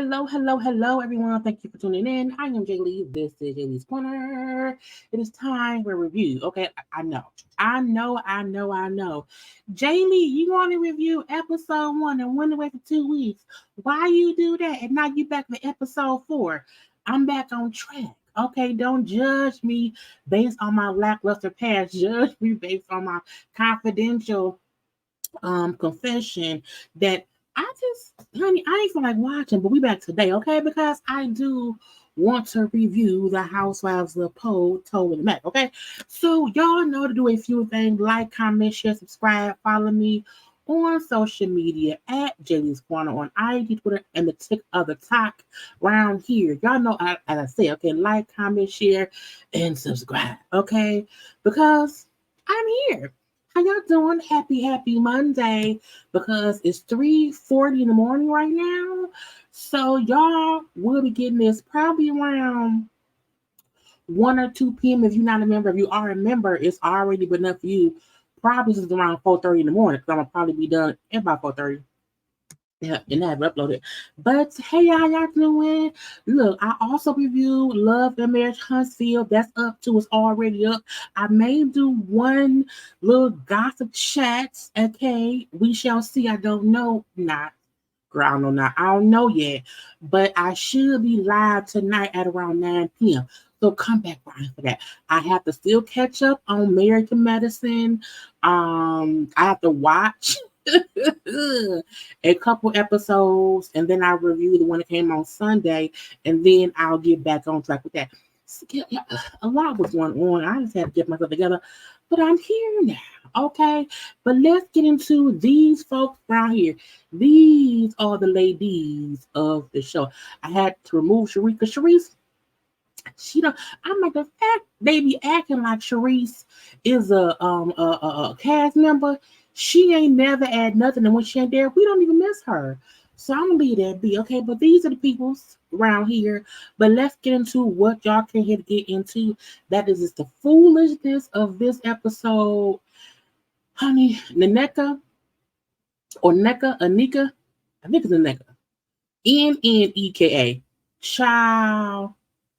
Hello, everyone. Thank you for tuning in. I am Jaylee. This is JayLeesCorner. It is time for review. Okay, I know. Jaylee, you want to review episode 1 and went away for 2 weeks. Why you do that? And now you back for episode 4. I'm back on track. Okay, don't judge me based on my lackluster past. Judge me based on my confidential confession that honey, I ain't feel like watching, but we back today, okay? Because I do want to review the Housewives of Potomac, okay? So y'all know to do a few things: like, comment, share, subscribe, follow me on social media at JayLeesCorner on IG, Twitter, and the tick of the talk around here. Y'all know, as I say, okay, like, comment, share, and subscribe, okay? Because I'm here. How y'all doing? Happy Monday, because it's 3:40 in the morning right now. So y'all will be getting this probably around 1 or 2 p.m. If you're not a member. If you are a member, it's already been enough for you. Probably is around 4:30 in the morning, because I'm gonna probably be done at about 4:30. Yeah, and I have uploaded. But hey, y'all doing? Look, I also reviewed Love and Marriage Huntsville. That's up to, it's already up. I may do one little gossip chat. Okay, we shall see. I don't know. Not, girl, I don't know now. I don't know yet. But I should be live tonight at around 9 p.m. So come back Brian for that. I have to still catch up on Married to Medicine. I have to watch a couple episodes, and then I review the one that came on Sunday, and then I'll get back on track with that. So, yeah, a lot was going on. I just had to get myself together, but I'm here now. Okay, but let's get into these folks around here. These are the ladies of the show. I had to remove Sharice, because Sharice, she don't. I'm like, the fact they be acting like Sharice is a cast member. She ain't never add nothing, and when she ain't there, we don't even miss her. So I'm gonna leave that be, okay. But these are the peoples around here. But let's get into what y'all came here to get into. That is just the foolishness of this episode, honey. Nneka or Nneka, Nneka, I think it's Nneka. Nneka. Child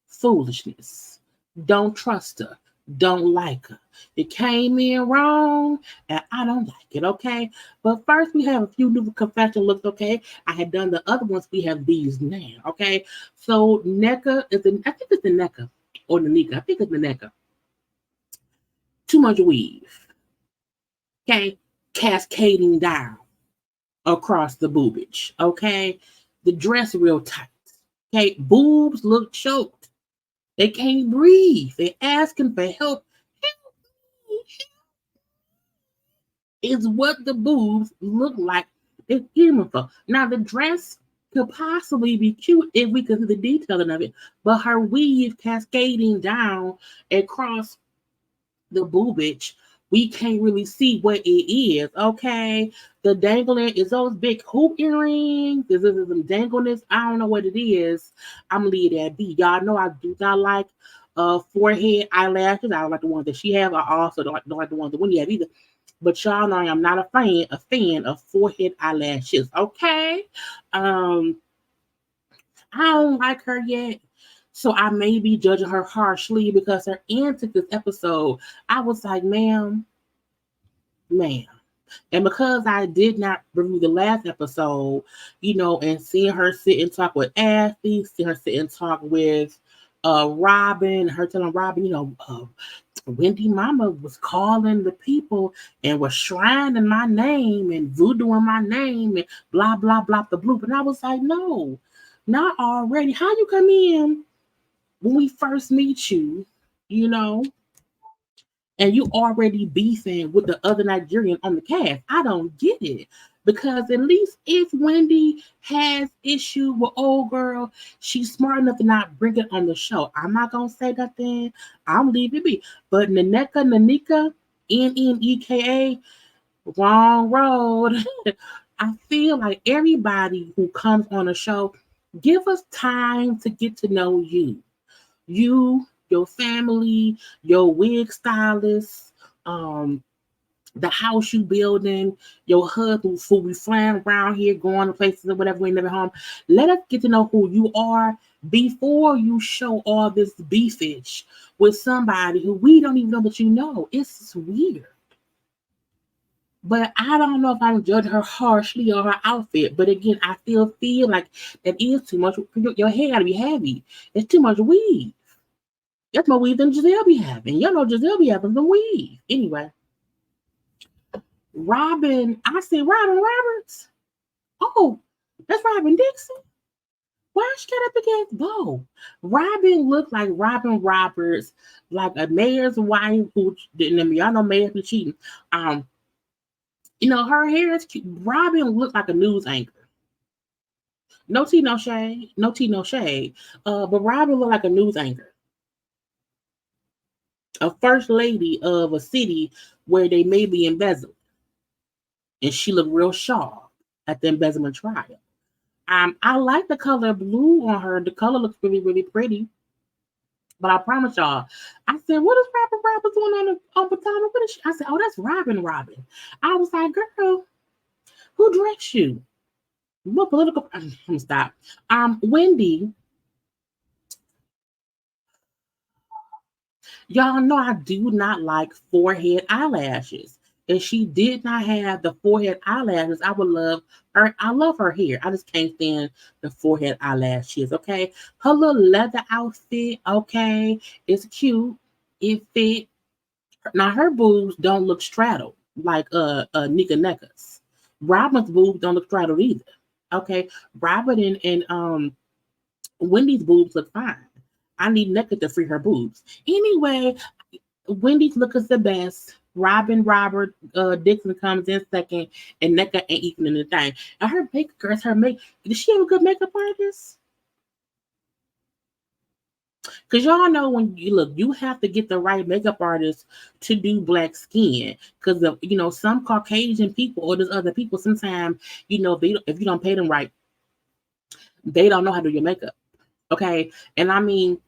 foolishness. Don't trust her. Don't like her. It came in wrong, and I don't like it, okay? But first, we have a few new confession looks, okay? I had done the other ones. We have these now, okay? So, Nneka is I think it's the Nneka or the Nneka. I think it's the Nneka. Too much weave, okay? Cascading down across the boobage, okay? The dress real tight, okay? Boobs look choked. They can't breathe. They're asking for help. Help me. Is what the boobs look like. It's beautiful. Now, the dress could possibly be cute if we could see the detailing of it, but her weave cascading down across the boobage, we can't really see what it is, okay? The dangling is those big hoop earrings. This is some dangleness. I don't know what it is. I'm gonna leave that be. Y'all know I do not like forehead eyelashes. I don't like the ones that she have. I also don't like the ones that Wendy have either. But y'all know I'm not a fan of forehead eyelashes, okay? Um, I don't like her yet. So I may be judging her harshly because her antics this episode, I was like, ma'am. And because I did not review the last episode, and seeing her sit and talk with Ashley, seeing her sit and talk with Robyn, her telling Robyn, Wendy Mama was calling the people and was shrining my name and voodooing my name and blah, blah, blah, the blue. And I was like, no, not already. How you come in when we first meet you, you know, and you already beefing with the other Nigerian on the cast? I don't get it. Because at least if Wendy has issue with old girl, she's smart enough to not bring it on the show. I'm not gonna say nothing. I'm leave it be. But Nneka, Nneka, wrong road. I feel like everybody who comes on a show, give us time to get to know you. You, your family, your wig stylist, the house you building, your husband who we flying around here, going to places or whatever, we never home. Let us get to know who you are before you show all this beefage with somebody who we don't even know that you know. It's weird. But I don't know if I'm judging her harshly or her outfit. But again, I still feel like that is too much. Your hair gotta be heavy. It's too much weave. That's more weave than Giselle be having. You know Giselle be having the weave. Anyway, Robyn, I said Robyn Roberts. Oh, that's Robyn Dixon. Why she got up against Bo? Robyn looked like Robyn Roberts, like a mayor's wife who didn't. Y'all know mayors be cheating. Her hair is cute. Robyn looked like a news anchor. No tea, no shade. No tea, no shade. But Robyn looked like a news anchor, a first lady of a city where they may be embezzled, and she looked real sharp at the embezzlement trial. I like the color blue on her. The color looks really, really pretty. But I promise y'all, I said, what is Robyn Roberts doing on Potomac? What is she? I said, oh, that's Robyn. I was like, girl, who dressed you? What political? I'm gonna stop. Wendy, y'all know I do not like forehead eyelashes. If she did not have the forehead eyelashes, I would love her. I love her hair. I just can't stand the forehead eyelashes. Okay, her little leather outfit. Okay, it's cute. It fit. Now her boobs don't look straddled like Nneka's. Robyn's boobs don't look straddled either. Okay, Robyn and Wendy's boobs look fine. I need Nneka to free her boobs. Anyway, Wendy's looking the best. Robyn Robert Dixon comes in second, and Nneka ain't even in the thing. And her makeup, girls, does she have a good makeup artist? Because y'all know when you have to get the right makeup artist to do black skin. Because some Caucasian people or there's other people sometimes if you don't pay them right, they don't know how to do your makeup. Okay, and I mean,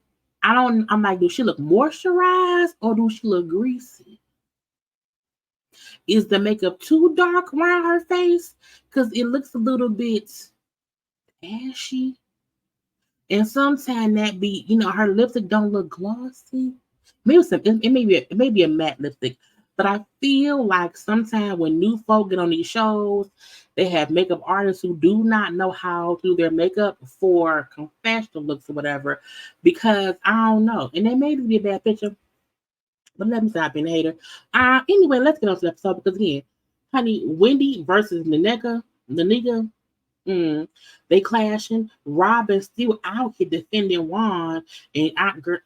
I'm like, do she look moisturized or do she look greasy? Is the makeup too dark around her face? Because it looks a little bit ashy. And sometimes that be, her lipstick don't look glossy. Maybe it may be a matte lipstick. But I feel like sometimes when new folk get on these shows, they have makeup artists who do not know how to do their makeup for confessional looks or whatever. Because I don't know. And they may be a bad picture. But let me stop being a hater. Anyway, let's get on to the episode because again, honey, Wendy versus Nneka. They clashing. Robyn still out here defending Juan, and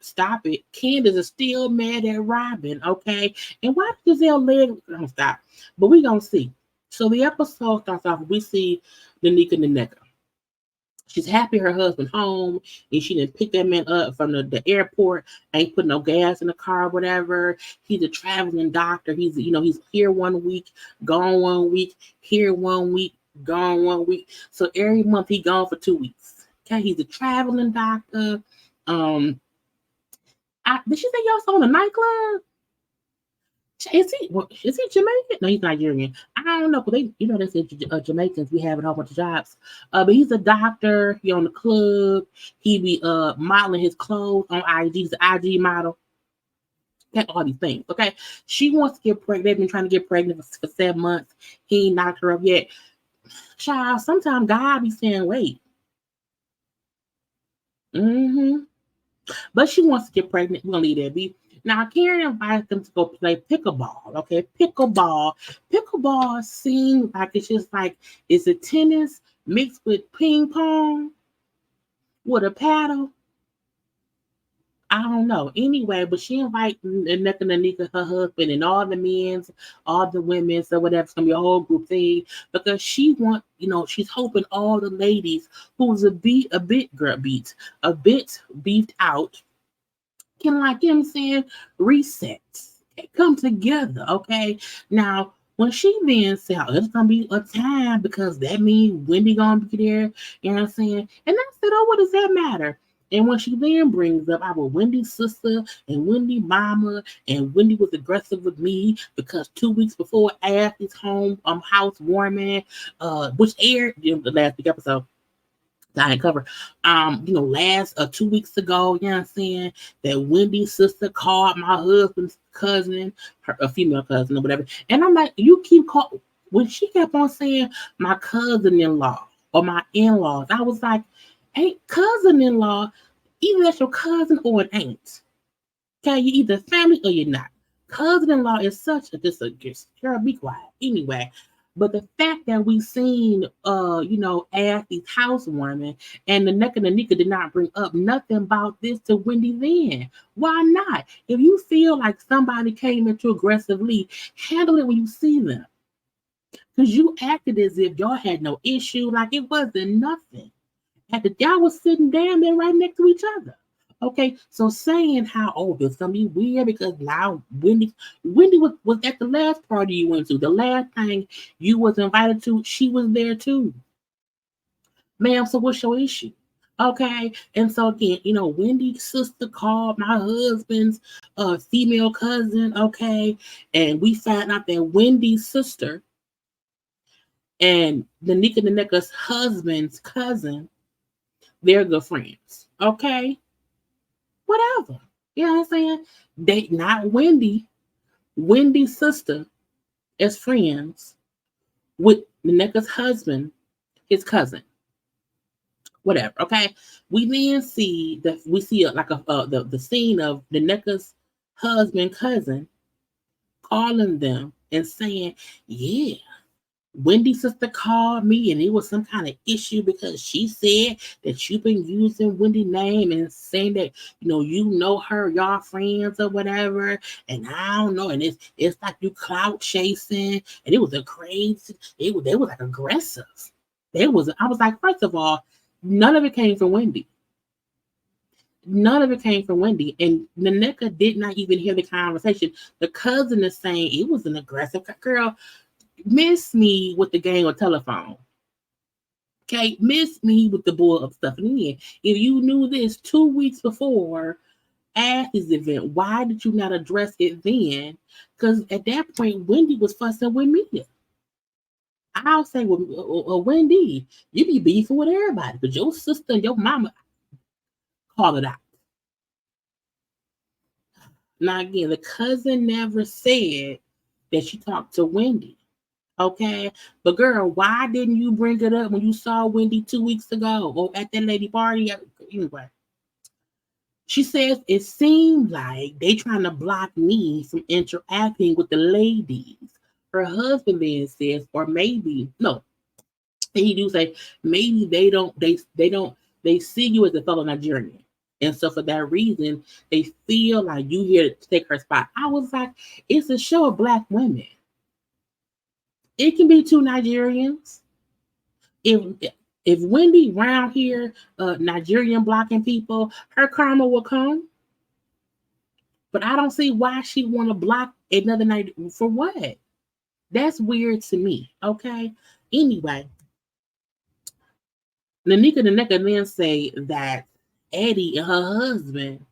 stop it. Candiace is still mad at Robyn, okay? And why did Giselle leg? Don't stop. But we gonna see. So the episode starts off. We see Nneka. She's happy her husband home, and she didn't pick that man up from the airport. Ain't put no gas in the car, or whatever. He's a traveling doctor. He's here 1 week, gone 1 week, here 1 week, gone 1 week. So every month he gone for 2 weeks. Okay, he's a traveling doctor. Did she say y'all saw in a nightclub? Is he Jamaican? No, he's Nigerian. I don't know, but they say Jamaicans we have a whole bunch of jobs. But he's a doctor. He on the club. He be modeling his clothes on IG. He's an IG model. Okay, all these things. Okay, she wants to get pregnant. They've been trying to get pregnant for 7 months. He ain't knocked her up yet. Child, sometimes God be saying, wait. But she wants to get pregnant. We're gonna leave that be. Now, Karen invites them to go play pickleball. Okay, pickleball. Pickleball seems like it's just like it's a tennis mixed with ping pong with a paddle. I don't know. Anyway, but she invites Nneka, her husband, and all the men's, all the women's, or whatever. It's gonna be a whole group thing because she wants, she's hoping all the ladies who's a bit beefed out can, like him saying, reset, come together. Okay, now when she then said, oh, it's gonna be a time because that means Wendy gonna be there. You know what I'm saying? And I said, oh, what does that matter? And when she then brings up our Wendy's sister and Wendy mama, and Wendy was aggressive with me because 2 weeks before Ashley's housewarming, which aired the last week episode, I ain't cover. Last 2 weeks ago, you know what I'm saying, that Wendy's sister called my husband's cousin, a female cousin or whatever. And I'm like, you keep calling. When she kept on saying my cousin-in-law or my in-laws, I was like, ain't cousin-in-law, either that's your cousin or it ain't. Okay, you either family or you're not. Cousin-in-law is such a girl, be quiet. Anyway, but the fact that we seen Ashley's housewarming and the Nneka and Nneka did not bring up nothing about this to Wendy then. Why not? If you feel like somebody came at you aggressively, handle it when you see them. Because you acted as if y'all had no issue, like it wasn't nothing. Y'all was sitting down there right next to each other. Okay, so saying how it's gonna be weird because now Wendy was at the last party you went to. The last thing you was invited to, she was there too. Ma'am, so what's your issue? Okay, and so again, Wendy's sister called my husband's female cousin, okay, and we found out that Wendy's sister and the Nneka's husband's cousin, they're good friends. Okay, whatever. You know what I'm saying? They not Wendy's sister as friends with Nneka's husband, his cousin. Whatever. Okay. We then see the scene of Nneka's husband cousin calling them and saying, yeah, Wendy's sister called me and it was some kind of issue because she said that you've been using Wendy's name and saying that her, y'all friends or whatever. And I don't know. And it's like you clout chasing. And it was they was like aggressive. I was like, first of all, none of it came from Wendy. None of it came from Wendy. And Nneka did not even hear the conversation. The cousin is saying it was an aggressive girl. Miss me with the game of telephone. Okay, miss me with the bull of stuff. And then, if you knew this 2 weeks before Ashley's event, why did you not address it then? Because at that point, Wendy was fussing with me. I'll say, well, Wendy, you be beefing with everybody, but your sister and your mama call it out. Now, again, the cousin never said that she talked to Wendy. Okay, but girl, why didn't you bring it up when you saw Wendy 2 weeks ago or at that lady party? Anyway, she says it seemed like they trying to block me from interacting with the ladies. Her husband then says, or maybe no, he do say maybe they see you as a fellow Nigerian. And so for that reason, they feel like you here to take her spot. I was like, it's a show of black women. It can be two Nigerians. If Wendy round here, Nigerian blocking people, her karma will come. But I don't see why she want to block another night for what. That's weird to me. Okay. Anyway, Nneka and Nneka then say that Eddie and her husband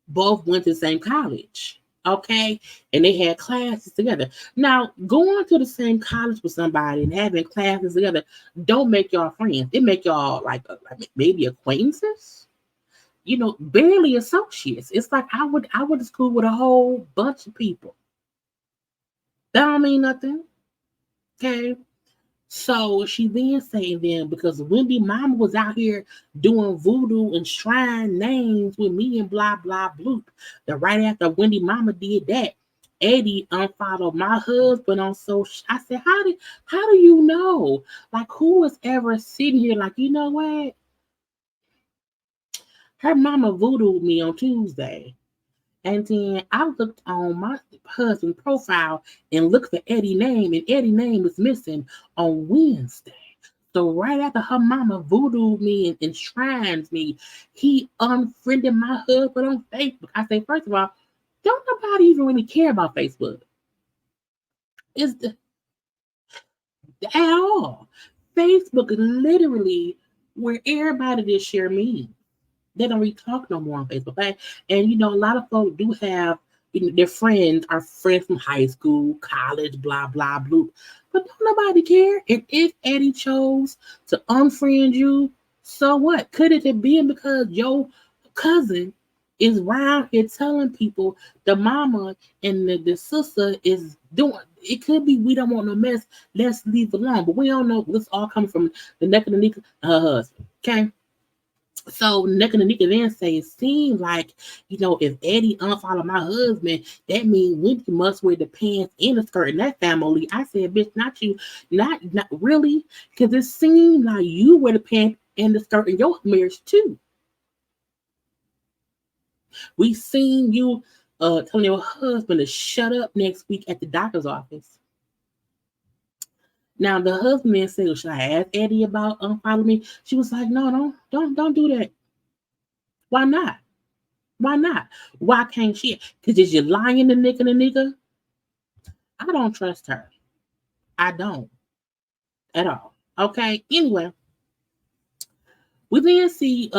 both went to the same college. Okay, and they had classes together. Now, going to the same college with somebody and having classes together don't make y'all friends. It make y'all like maybe acquaintances. Barely associates. It's like I went to school with a whole bunch of people. That don't mean nothing. Okay. So she then saying because Wendy mama was out here doing voodoo and shrine names with me and blah blah bloop. That right after Wendy mama did that, Eddie unfollowed my husband on social. I said, how do you know? Like, who was ever sitting here like, you know what? Her mama voodooed me on Tuesday. And then I looked on my husband's profile and looked for Eddie's name, and Eddie's name was missing on Wednesday. So right after her mama voodooed me and enshrines me, he unfriended my husband on Facebook. I say, first of all, don't nobody even really care about Facebook. At all. Facebook is literally where everybody just share memes. They don't really talk no more on Facebook. Okay? And a lot of folks do have their friends are friends from high school, college, blah blah blah. But don't nobody care. And if Eddie chose to unfriend you, so what? Could it have been because your cousin is around here telling people the mama and the sister is doing? It could be we don't want no mess. Let's leave it alone. But we don't know. This all coming from the neck of the Nneka and her husband. Okay. So Nneka and Nneka then say it seems like, if Eddie unfollowed my husband, that means Wendy must wear the pants and the skirt in that family. I said, bitch, not you, not really, because it seems like you wear the pants and the skirt in your marriage too. We seen you telling your husband to shut up next week at the doctor's office. Now the husband then said, well, should I ask Eddie about unfollowing me? She was like, no, don't do that. Why not? Why not? Why can't she? Because is you lying to Nneka and the nigga? I don't trust her. I don't at all. Okay. Anyway, we then see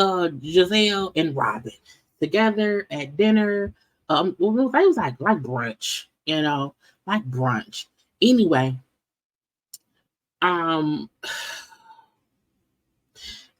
Giselle and Robyn together at dinner. Well, they was like brunch, like brunch. Anyway, um,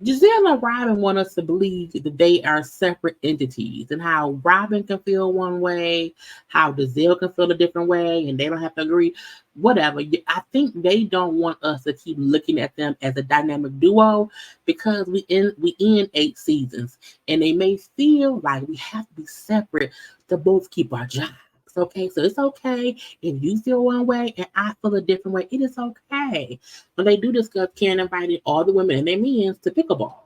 Giselle and Robyn want us to believe that they are separate entities and how Robyn can feel one way, how Giselle can feel a different way, and they don't have to agree. Whatever. I think they don't want us to keep looking at them as a dynamic duo because we in 8 seasons, and they may feel like we have to be separate to both keep our jobs. Okay, so it's okay if you feel one way and I feel a different way. It is okay. When they do discuss, Karen invited all the women and their men to pickleball.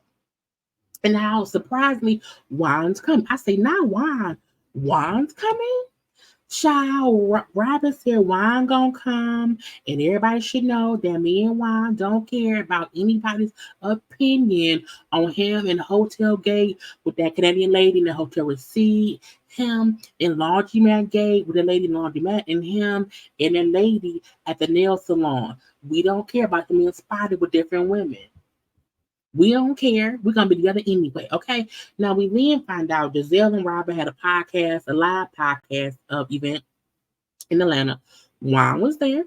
And now, surprisingly, Juan's coming. I say, not Juan. Juan's coming? Child, Robyn said Juan gonna come, and everybody should know that me and Juan don't care about anybody's opinion on him in the hotel gate with that Canadian lady in the hotel receipt, him in laundromat gate with the lady in laundromat, and him and the lady at the nail salon. We don't care about him being spotted with different women. We don't care. We're gonna be together anyway. Okay. Now we then find out Giselle and Robyn had a live podcast event in Atlanta. Juan was there.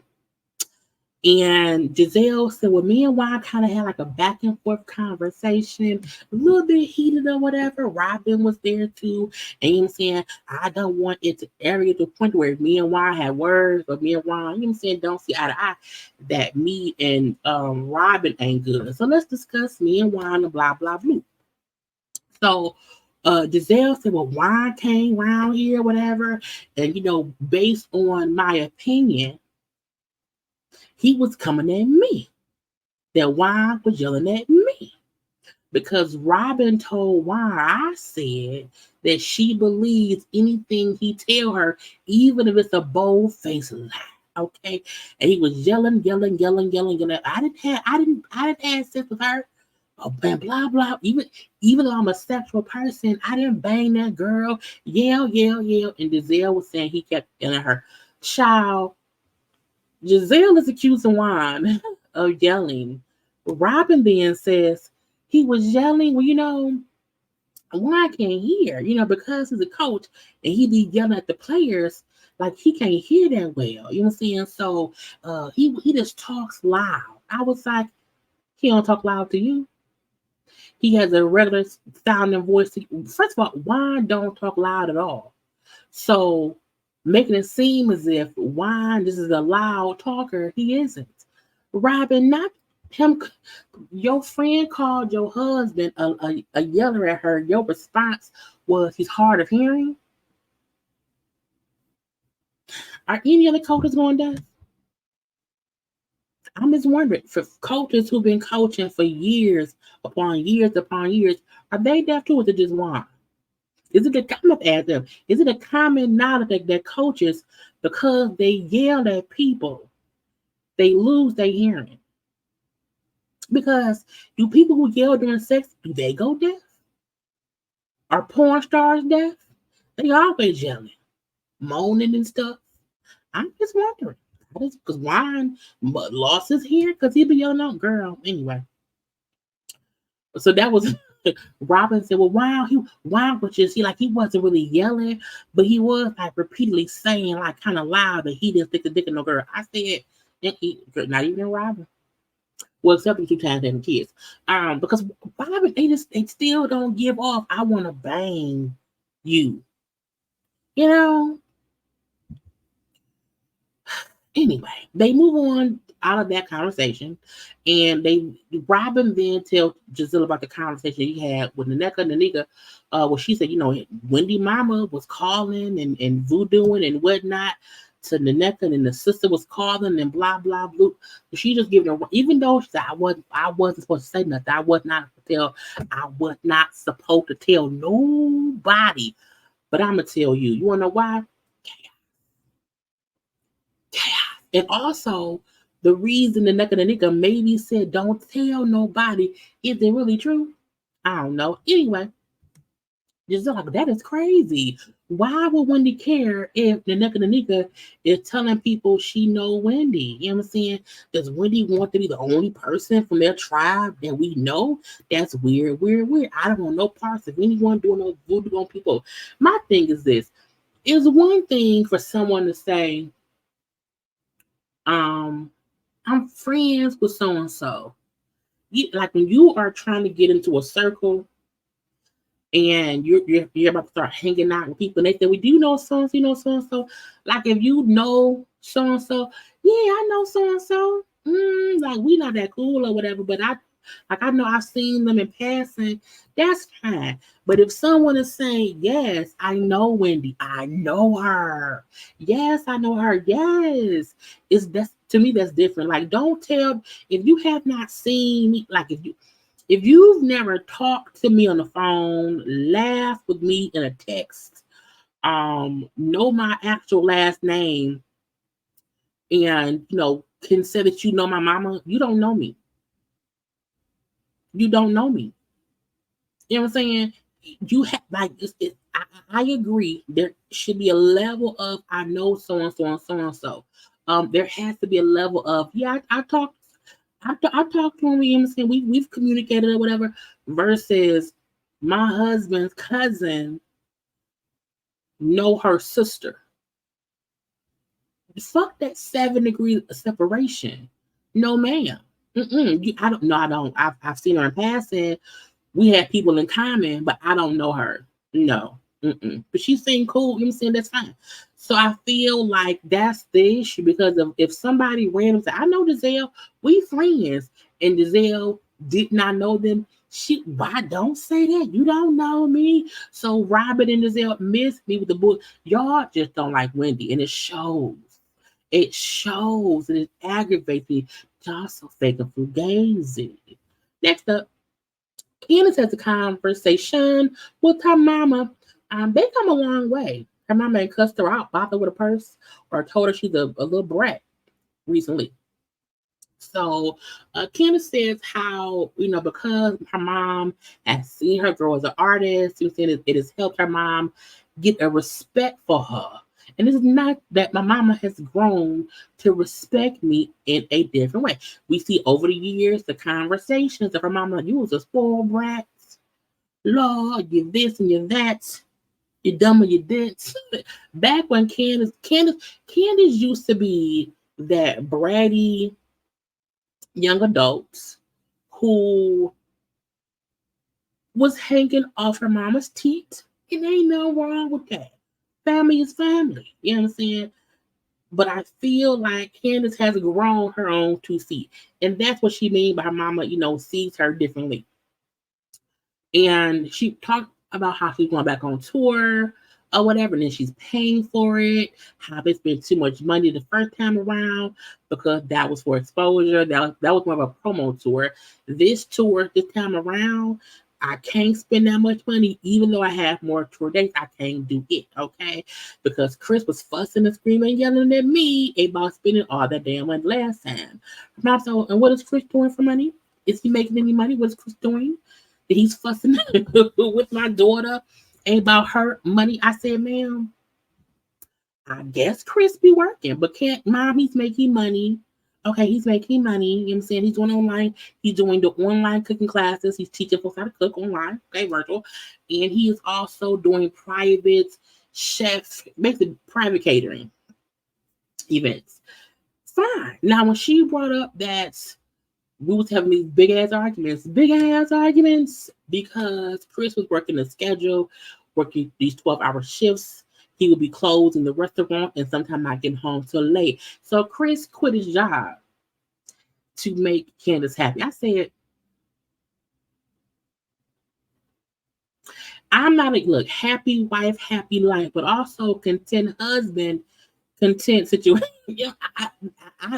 And Giselle said, well, me and Juan kind of had like a back and forth conversation, a little bit heated or whatever. Robyn was there too. And you know what I'm saying? I don't want it to ever get to a point where me and Juan had words, or me and Juan, you know what I'm saying, don't see eye to eye, that me and Robyn ain't good. So let's discuss me and Juan and blah, blah, blah. So Giselle said, well, Juan came around here, whatever. And, based on my opinion, he was coming at me. That Juan was yelling at me. Because Robyn told Juan, I said that she believes anything he tell her, even if it's a bold-faced lie. Okay. And he was yelling. I didn't have sex with her. Oh, and blah blah. Even though I'm a sexual person, I didn't bang that girl. Yell. And Giselle was saying he kept yelling her. Child, Giselle is accusing Juan of yelling. Robyn then says he was yelling. Well, Juan can't hear, because he's a coach and he be yelling at the players like he can't hear that well. You know what I'm saying? So he just talks loud. I was like, he don't talk loud to you. He has a regular sounding voice. First of all, Juan don't talk loud at all. So making it seem as if Juan, this is a loud talker, he isn't. Robyn, not him. Your friend called your husband a yeller at her. Your response was he's hard of hearing. Are any other coaches going down? I'm just wondering, for coaches who've been coaching for years upon years, are they deaf too, or is it just one? I'm going to ask them, is it a common knowledge that coaches, because they yell at people, they lose their hearing? Because do people who yell during sex, do they go deaf? Are porn stars deaf? They always yelling, moaning and stuff. I'm just wondering. Because Juan lost his hearing because he be yelling out, girl. Anyway. So that was Robyn said, well, Juan was just, he wasn't really yelling, but he was like repeatedly saying, like kind of loud, that he didn't stick the dick in no girl. I said, not even Robyn. Well, except for 2 times having kids. Because Robyn, they still don't give off, I want to bang you. You know? Anyway, they move on out of that conversation, and Robyn then tell Giselle about the conversation he had with Nneka, where she said, Wendy mama was calling and voodooing and whatnot to Nneka, and the sister was calling and blah blah blah. She just giving her, even though she said, I wasn't supposed to say nothing. I was not supposed to tell nobody. But I'm gonna tell you. You wanna know why? Chaos. And also, the reason the Nneka maybe said don't tell nobody, is it really true? I don't know. Anyway, just like, that is crazy. Why would Wendy care if the Nneka is telling people she know Wendy? You know what I'm saying? Does Wendy want to be the only person from their tribe that we know? That's weird. I don't want no parts of anyone doing no voodoo on people. My thing is this. It's one thing for someone to say, I'm friends with so and so. Like when you are trying to get into a circle and you're about to start hanging out with people, and they say, "Well, do you know so and so? You know so and so?" Like if you know so and so, yeah, I know so and so. Like we not that cool or whatever, but I know I've seen them in passing. That's fine. But if someone is saying, yes, I know Wendy, I know her. Yes, I know her. Yes. That's to me, that's different. Like, don't tell if you have not seen me, like if you've never talked to me on the phone, laughed with me in a text, know my actual last name, and can say that you know my mama, you don't know me. You don't know me. You know what I'm saying? You have like I agree. There should be a level of I know so and so and so and so. There has to be a level of I talked to him. You know what I'm saying? We've communicated or whatever. Versus my husband's cousin know her sister. Fuck that 7-degree separation. No, ma'am. I don't know. I don't. I've seen her in passing. We had people in common, but I don't know her. No. But she seemed cool. You know what I'm saying? That's fine. So I feel like that's the issue, because if somebody random said, I know Giselle, we friends, and Giselle did not know them, why don't say that? You don't know me. So Robyn and Giselle missed me with the book. Y'all just don't like Wendy, and it shows. It shows, and it aggravates me. Y'all so fake and fugazi. Next up, Candiace has a conversation with her mama. They come a long way. Her mama ain't cussed her out, bopped her with a purse, or told her she's a little brat recently. So Candiace says how, because her mom has seen her grow as an artist, it has helped her mom get a respect for her. And it's not that my mama has grown to respect me in a different way. We see over the years the conversations of her mama, you was a spoiled brat. Lord, you this and you that. You dumb or you didn't. Back when Candiace used to be that bratty young adult who was hanging off her mama's teeth. And ain't no wrong with that. Family is family. You know what I'm saying? But I feel like Candiace has grown her own 2 feet. And that's what she means by her mama, sees her differently. And she talked about how she's going back on tour or whatever, and then she's paying for it, how they spent too much money the first time around because that was for exposure. That was more of a promo tour. This tour, this time around, I can't spend that much money, even though I have more tour dates. I can't do it, okay? Because Chris was fussing and screaming, yelling at me about spending all that damn money last time. So, and what is Chris doing for money? Is he making any money? What is Chris doing? He's fussing with my daughter about her money. I said, ma'am, I guess Chris be working, but can't mom, he's making money Okay, he's making money. You know what I'm saying? He's doing online. He's doing the online cooking classes. He's teaching folks how to cook online, okay, virtual. And he is also doing private chef, basically private catering events. Fine. Now, when she brought up that we was having these big ass arguments, because Chris was working the schedule, working these 12-hour shifts. He would be closing the restaurant and sometimes not getting home till late. So Chris quit his job to make Candiace happy. I said, I'm not a look, happy wife, happy life, but also content husband, content situation. Yeah,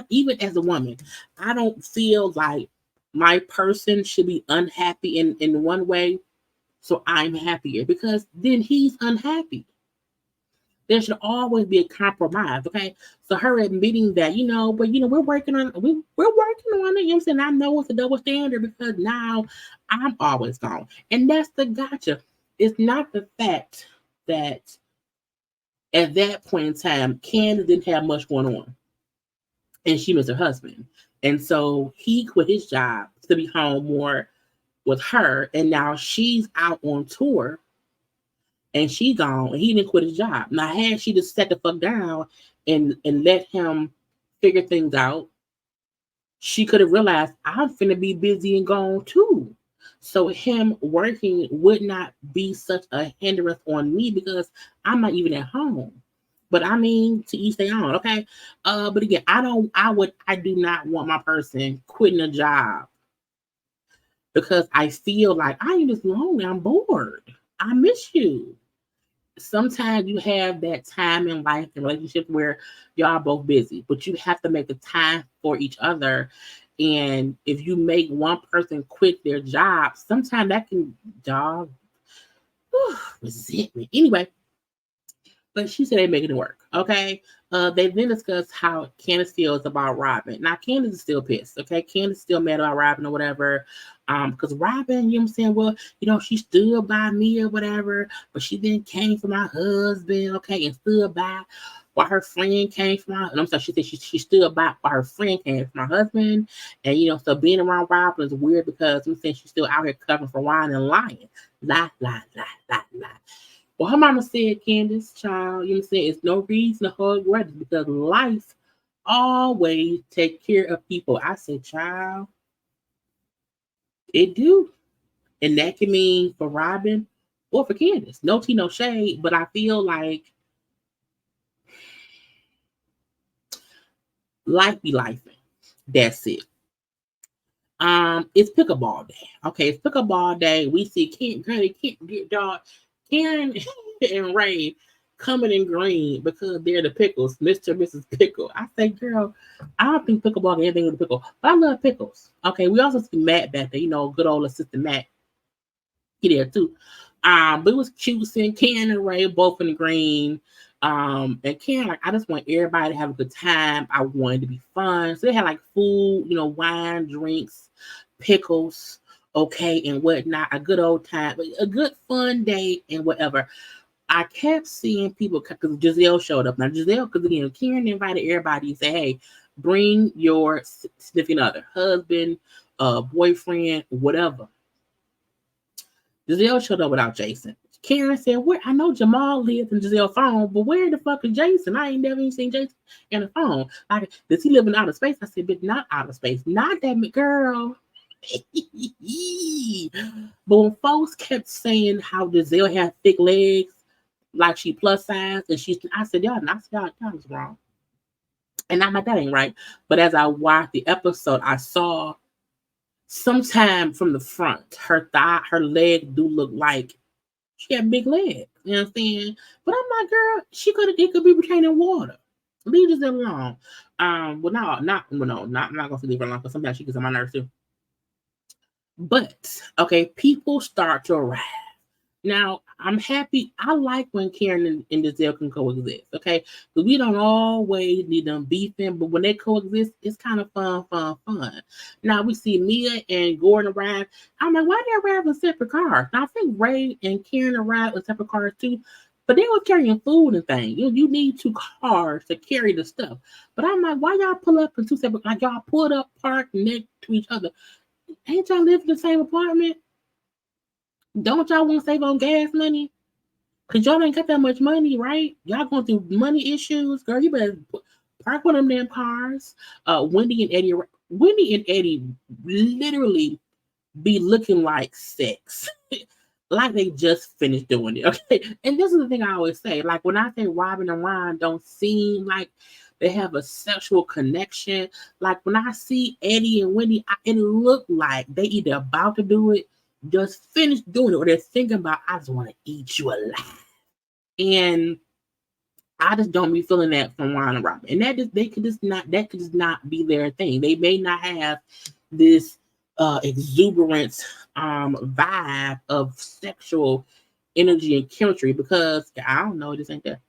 even as a woman, I don't feel like my person should be unhappy in one way, so I'm happier, because then he's unhappy. There should always be a compromise, okay? So her admitting that, but we're working on we're working on it. You know what I'm saying? I know it's a double standard because now I'm always gone. And that's the gotcha. It's not the fact that at that point in time, Candiace didn't have much going on. And she missed her husband. And so he quit his job to be home more with her. And now she's out on tour and she gone, and he didn't quit his job. Now, had she just sat the fuck down and let him figure things out, she could have realized I'm finna be busy and gone too. So him working would not be such a hindrance on me because I'm not even at home. But I mean, to each their own, okay? But again, I do not want my person quitting a job because I feel like I am just lonely. I'm bored. I miss you. Sometimes you have that time in life and relationship where y'all both busy, but you have to make the time for each other. And if you make one person quit their job, sometimes that can dog resentment. Anyway, but she said they making it work. Okay. They then discussed how Candiace feels about Robyn. Now Candiace is still pissed. Okay. Candiace is still mad about Robyn or whatever. Because Robyn, you know what I'm saying? Well, she stood by me or whatever, but she then came for my husband, okay, and stood by while her friend came for my, and I'm sorry, she said she stood by while her friend came for my husband. And so being around Robyn is weird because I'm saying she's still out here covering for wine and lying. Lie, lie, lie, lie, lie. Well, her mama said, Candiace, child, you know what I'm saying? It's no reason to hold grudges because life always take care of people. I said, child, it do. And that can mean for Robyn or for Candiace. No tea, no shade, but I feel like life be life. That's it. It's pickleball day. Okay, it's pickleball day. We see Karen and Ray coming in green because they're the pickles, Mr. and Mrs. Pickle. I say, girl, I don't think pickleball got anything with pickle, but I love pickles. Okay, we also see Matt back there, good old assistant Matt. He there too. But it was cute seeing Karen and Ray both in the green. And Karen, like, I just want everybody to have a good time. I wanted to be fun. So they had like food, wine, drinks, pickles, okay, and whatnot. A good old time, a good fun day and whatever. I kept seeing people because Giselle showed up. Now Giselle, because again, Karen invited everybody and say, hey, bring your significant other, husband, boyfriend, whatever. Giselle showed up without Jason. Karen said, "Where? I know Jamal lives in Giselle's phone, but where the fuck is Jason? I ain't never even seen Jason in the phone. Like, does he live in outer space?" I said, "But not outer space. Not that girl." But when folks kept saying how Giselle had thick legs, like she plus size, and I said, y'all was wrong. And I'm like, that ain't right. But as I watched the episode, I saw sometime from the front, her leg do look like she had big legs. You know what I'm saying? But I'm like, girl, it could be retaining water. Leave this alone. I'm not gonna leave her alone because sometimes she gets on my nerves too. But okay, people start to arrive. Now, I'm happy. I like when Karen and Giselle can coexist, okay? Because we don't always need them beefing, but when they coexist, it's kind of fun. Now, we see Mia and Gordon arrive. I'm like, why they arrive in separate cars? Now, I think Ray and Karen arrive in separate cars too, But they were carrying food and things. You need 2 cars to carry the stuff. But I'm like, why y'all pull up in 2 separate, like y'all pulled up, parked next to each other? Ain't y'all live in the same apartment? Don't y'all want to save on gas money? Cause y'all ain't got that much money, right? Y'all going through money issues, girl. You better park one of them damn cars. Wendy and Eddie literally be looking like sex, like they just finished doing it. Okay, and this is the thing I always say. Like when I say Robyn and Juan don't seem like they have a sexual connection. Like when I see Eddie and Wendy, it look like they either about to do it, just finished doing it, or they're thinking about, I just want to eat you alive. And I just don't be feeling that from Juan and Robyn. And that could just not be their thing. They may not have this exuberant vibe of sexual energy and chemistry, because I don't know, this ain't there.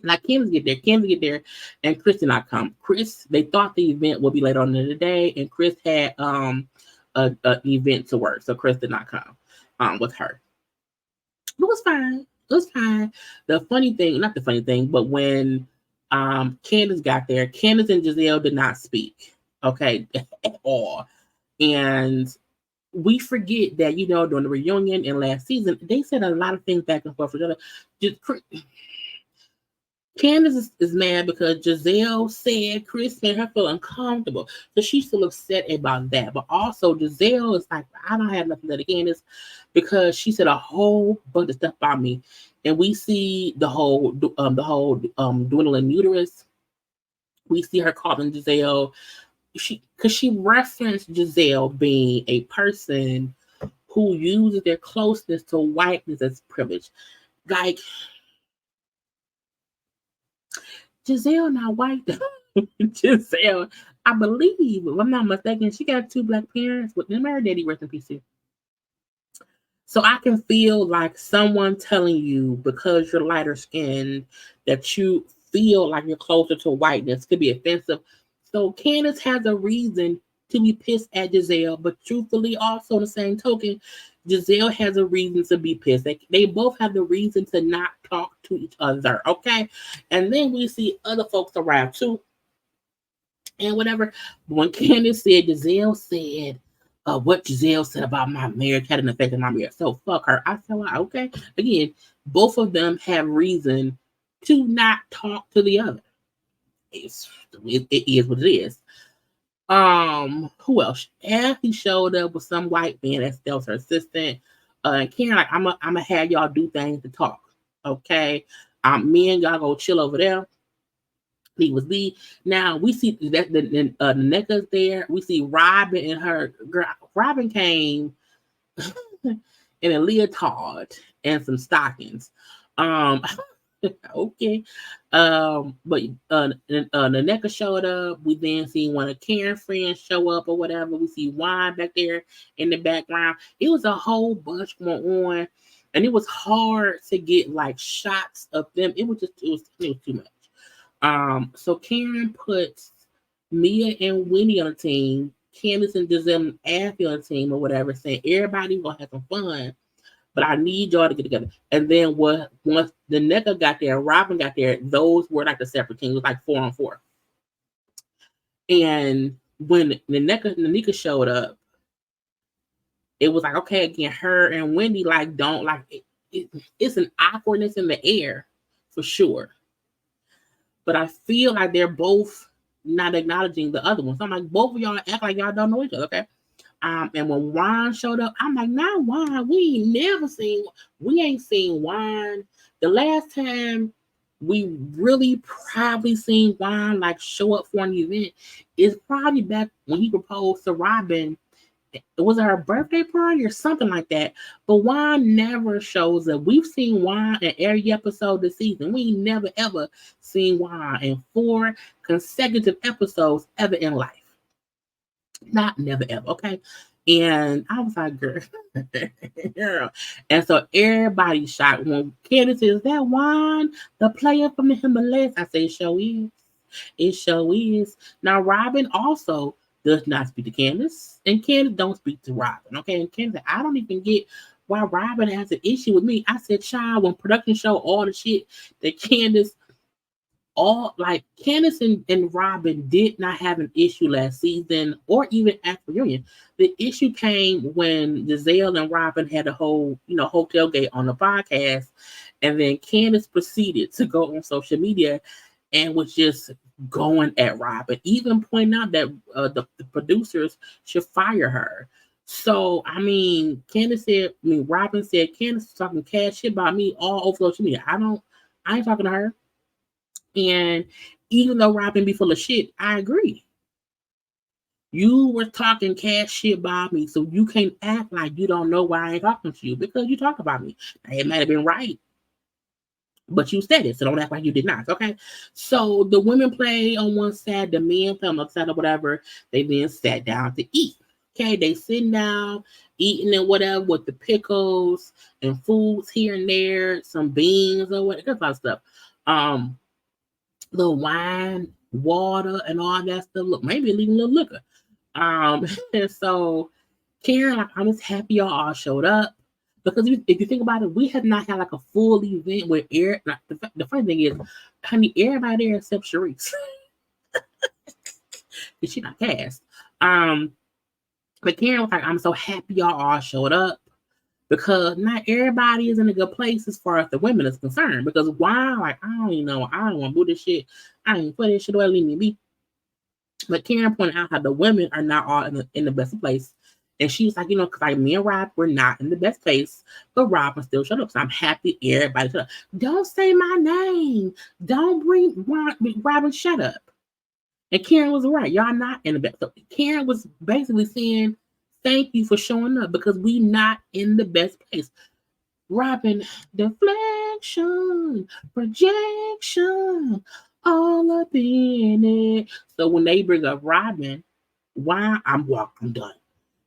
Like Candiace get there, and Chris did not come. Chris, they thought the event would be later on in the day, and Chris had a event to work, so Chris did not come with her. It was fine. It was fine. The funny thing, not the funny thing, but when Candiace got there, Candiace and Gizelle did not speak, okay, at all. And we forget that, during the reunion and last season, they said a lot of things back and forth with each other. Candiace is mad because Gizelle said Chris made her feel uncomfortable. So she's still upset about that. But also Gizelle is like, I don't have nothing to Candiace because she said a whole bunch of stuff about me. And we see the whole dwindling uterus. We see her calling Gizelle. Because she referenced Gizelle being a person who uses their closeness to whiteness as privilege. Like, Gizelle not white. Gizelle, I believe, if I'm not mistaken, she got 2 black parents, but then her daddy, rest in peace too. So I can feel like someone telling you because you're lighter skinned that you feel like you're closer to whiteness could be offensive. So Candiace has a reason to be pissed at Gizelle, but truthfully, also on the same token, Gizelle has a reason to be pissed. They both have the reason to not talk to each other, okay? And then we see other folks around too, and whatever. When Candiace said, Gizelle said, what Gizelle said about my marriage had an effect on my marriage. So fuck her. I said, well, okay. Again, both of them have reason to not talk to the other. It is what it is. Who else? Ashley showed up with some white man that was her assistant. And Karen, like, I'm gonna have y'all do things to talk. Okay. Me and y'all go chill over there. He was the now we see that the Nneka's there. We see Robyn and her girl. Robyn came in a leotard and some stockings. Okay. But Nneka showed up. We then see one of Karen's friends show up or whatever. We see Juan back there in the background. It was a whole bunch going on, and it was hard to get like shots of them. It was too much. So Karen puts Mia and Wendy on a team, Candiace and Gizelle and Ashley on a team or whatever, saying everybody gonna have some fun, but I need y'all to get together. And then once the Nneka got there, Robyn got there, those were like the separate teams, like 4-on-4. And when the Nneka showed up, it was like, okay, again, her and Wendy like don't like it's an awkwardness in the air for sure. But I feel like they're both not acknowledging the other one. So I'm like, both of y'all act like y'all don't know each other, okay? And when Juan showed up, I'm like, not Juan. We ain't seen Juan. The last time we really probably seen Juan like show up for an event is probably back when he proposed to Robyn. Was it her birthday party or something like that? But Juan never shows up. We've seen Juan in every episode this season. We never ever seen Juan in 4 consecutive episodes ever in life. Not never ever, okay? And I was like, girl. And so everybody shocked when Candiace says, that Juan, the player from the Himalayas. I say, show is. It show is. Now, Robyn also does not speak to Candiace, and Candiace don't speak to Robyn, okay? And Candiace, I don't even get why Robyn has an issue with me. I said, child, when production show all the shit that Candiace, all like Candiace and Robyn did not have an issue last season or even after reunion. The issue came when Giselle and Robyn had a whole, hotel gate on the podcast, and then Candiace proceeded to go on social media and was just going at Robyn, even pointing out that the producers should fire her. So I mean, Robyn said Candiace was talking cash shit about me all over social media. I ain't talking to her. And even though Robyn be full of shit, I agree. You were talking cash shit about me, so you can't act like you don't know why I ain't talking to you because you talk about me. Now, it might have been right, but you said it, so don't act like you did not, okay? So the women play on one side, the men play on the other side or whatever. They then sat down to eat. Okay, they sitting down, eating and whatever with the pickles and foods here and there, some beans or whatever, that stuff. Little wine, water, and all that stuff. Look, maybe even a little liquor. And so Karen, like, I'm just happy y'all all showed up. Because if you think about it, we have not had like a full event where the funny thing is, honey, everybody there except Sharice. Because she not cast. But Karen was like, I'm so happy y'all all showed up. Because not everybody is in a good place as far as the women is concerned. Because why? Like, I don't even know. I don't want to do this shit. I ain't put this shit away. Leave me be. But Karen pointed out how the women are not all in the best place. And she's like, because like me and Rob, we're not in the best place. But Robyn still shut up. So I'm happy everybody shut up. Don't say my name. Don't bring Robyn, shut up. And Karen was right. Y'all not in the best. So Karen was basically saying, thank you for showing up because we not in the best place. Robyn, deflection, projection, all up in it. So when they bring up Robyn, why? I'm done.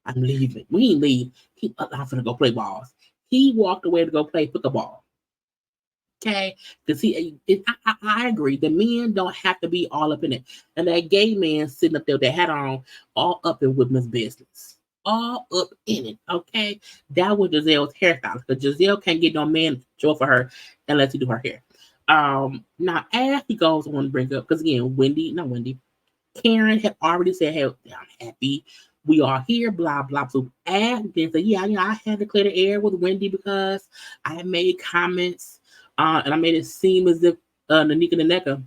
I'm leaving. We ain't leave. I'm finna go play balls. He walked away to go play pickleball. Okay, because I agree. The men don't have to be all up in it, and that gay man sitting up there with that hat on, all up in women's business. All up in it, okay? That was Giselle's hairstyle. Because Giselle can't get no man to show up for her unless he do her hair. Now as he goes on to bring up, because again, Karen had already said, hey, I'm happy we are here, blah, blah. So as then said, yeah, I had to clear the air with Wendy because I had made comments, and I made it seem as if Nneka and Nneka